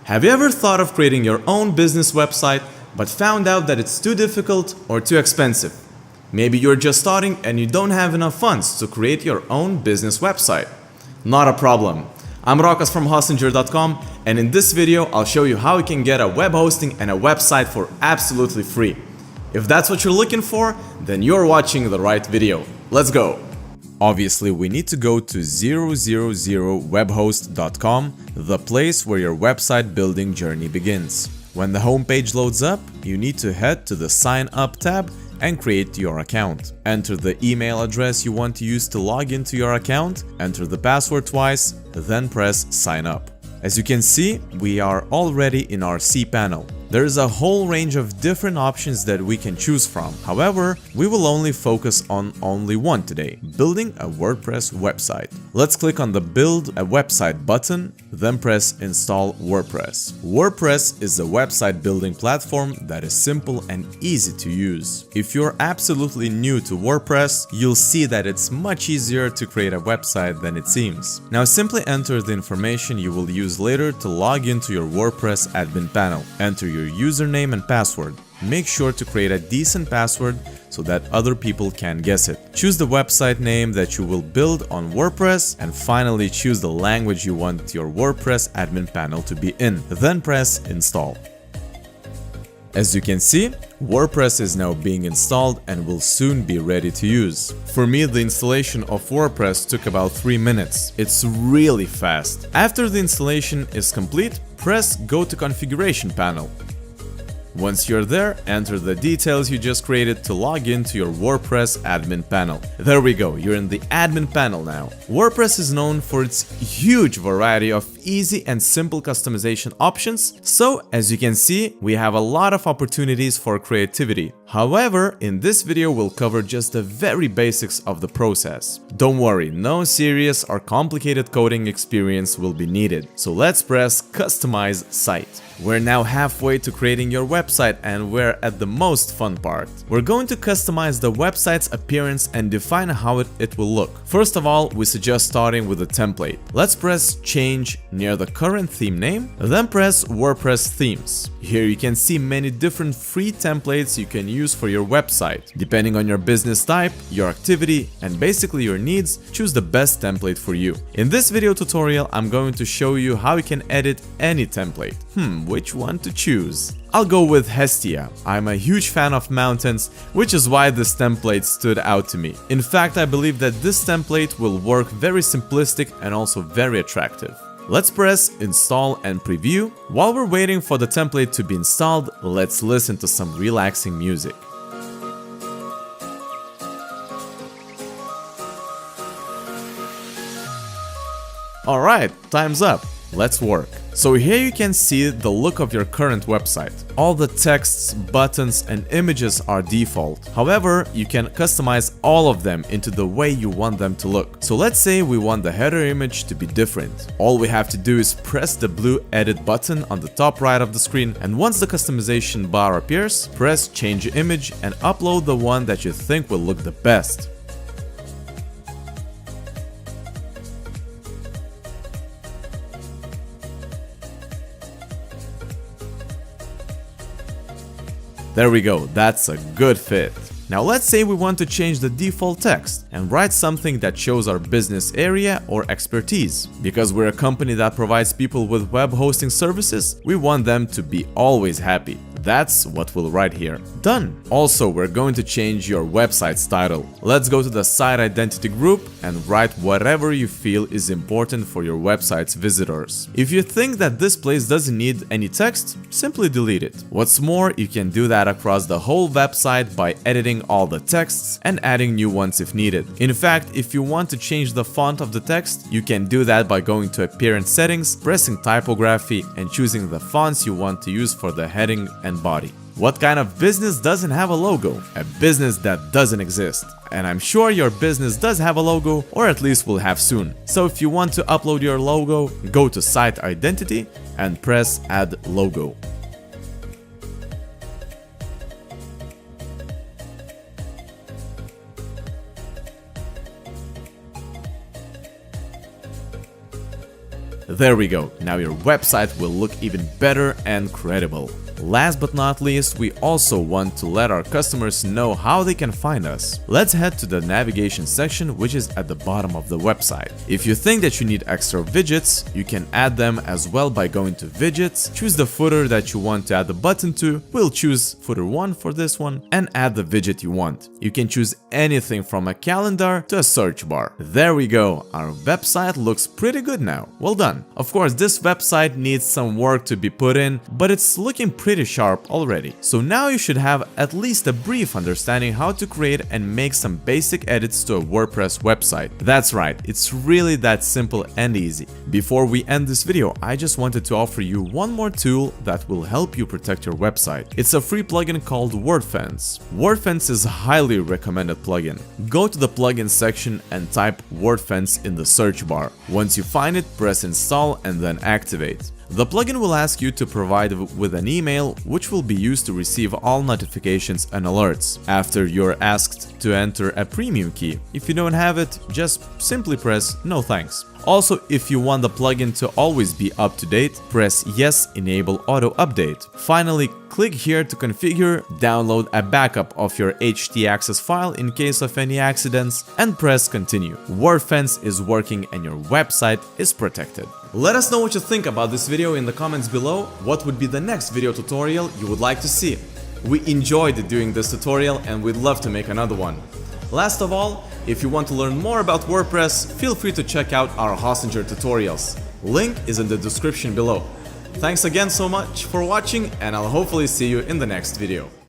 Have you ever thought of creating your own business website but found out that it's too difficult or too expensive? Maybe you're just starting and you don't have enough funds to create your own business website. Not a problem. I'm Rokas from Hostinger.com, and in this video I'll show you how you can get a web hosting and a website for absolutely free. If that's what you're looking for, then you're watching the right video. Let's go! Obviously, we need to go to 000webhost.com, the place where your website building journey begins. When the homepage loads up, you need to head to the Sign Up tab and create your account. Enter the email address you want to use to log into your account, enter the password twice, then press Sign Up. As you can see, we are already in our cPanel. There is a whole range of different options that we can choose from. However, we will only focus on only one today: building a WordPress website. Let's click on the Build a Website button, then press Install WordPress. WordPress is a website building platform that is simple and easy to use. If you're absolutely new to WordPress, you'll see that it's much easier to create a website than it seems. Now simply enter the information you will use later to log into your WordPress admin panel. Enter your username and password. Make sure to create a decent password so that other people can guess it. Choose the website name that you will build on WordPress, and finally choose the language you want your WordPress admin panel to be in. Then press Install. As you can see, WordPress is now being installed and will soon be ready to use. For me, the installation of WordPress took about 3 minutes. It's really fast. After the installation is complete, press Go to Configuration panel. Once you're there, enter the details you just created to log into your WordPress admin panel. There we go, you're in the admin panel now. WordPress is known for its huge variety of easy and simple customization options, so as you can see, we have a lot of opportunities for creativity. However, in this video we'll cover just the very basics of the process. Don't worry, no serious or complicated coding experience will be needed. So let's press Customize Site. We're now halfway to creating your website, and we're at the most fun part. We're going to customize the website's appearance and define how it will look. First of all, we suggest starting with a template. Let's press Change near the current theme name, then press WordPress Themes. Here you can see many different free templates you can use for your website. Depending on your business type, your activity, and basically your needs, choose the best template for you. In this video tutorial, I'm going to show you how you can edit any template. Which one to choose? I'll go with Hestia. I'm a huge fan of mountains, which is why this template stood out to me. In fact, I believe that this template will work very simplistic and also very attractive. Let's press Install and Preview. While we're waiting for the template to be installed, let's listen to some relaxing music. Alright, time's up. Let's work. So here you can see the look of your current website. All the texts, buttons, and images are default. However, you can customize all of them into the way you want them to look. So let's say we want the header image to be different. All we have to do is press the blue Edit button on the top right of the screen, and once the customization bar appears, press Change Image and upload the one that you think will look the best. There we go, that's a good fit. Now let's say we want to change the default text and write something that shows our business area or expertise. Because we're a company that provides people with web hosting services, we want them to be always happy. That's what we'll write here. Done! Also, we're going to change your website's title. Let's go to the site identity group and write whatever you feel is important for your website's visitors. If you think that this place doesn't need any text, simply delete it. What's more, you can do that across the whole website by editing all the texts and adding new ones if needed. In fact, if you want to change the font of the text, you can do that by going to Appearance Settings, pressing Typography, and choosing the fonts you want to use for the heading and body. What kind of business doesn't have a logo? A business that doesn't exist. And I'm sure your business does have a logo, or at least will have soon. So if you want to upload your logo, go to Site Identity and press Add Logo. There we go, now your website will look even better and credible. Last but not least, we also want to let our customers know how they can find us. Let's head to the navigation section, which is at the bottom of the website. If you think that you need extra widgets, you can add them as well by going to widgets, choose the footer that you want to add the button to, we'll choose footer 1 for this one, and add the widget you want. You can choose anything from a calendar to a search bar. There we go, our website looks pretty good now. Well done. Of course, this website needs some work to be put in, but it's looking pretty sharp already. So now you should have at least a brief understanding how to create and make some basic edits to a WordPress website. That's right, it's really that simple and easy. Before we end this video, I just wanted to offer you one more tool that will help you protect your website. It's a free plugin called WordFence. WordFence is a highly recommended plugin. Go to the plugin section and type WordFence in the search bar. Once you find it, press install and then activate. The plugin will ask you to provide with an email, which will be used to receive all notifications and alerts. After you're asked to enter a premium key. If you don't have it, just simply press no thanks. Also, if you want the plugin to always be up to date, press yes, enable auto update. Finally, click here to configure, download a backup of your htaccess file in case of any accidents, and press continue. WordFence is working and your website is protected. Let us know what you think about this video in the comments below. What would be the next video tutorial you would like to see? We enjoyed doing this tutorial and we'd love to make another one. Last of all, if you want to learn more about WordPress, feel free to check out our Hostinger tutorials. Link is in the description below. Thanks again so much for watching, and I'll hopefully see you in the next video.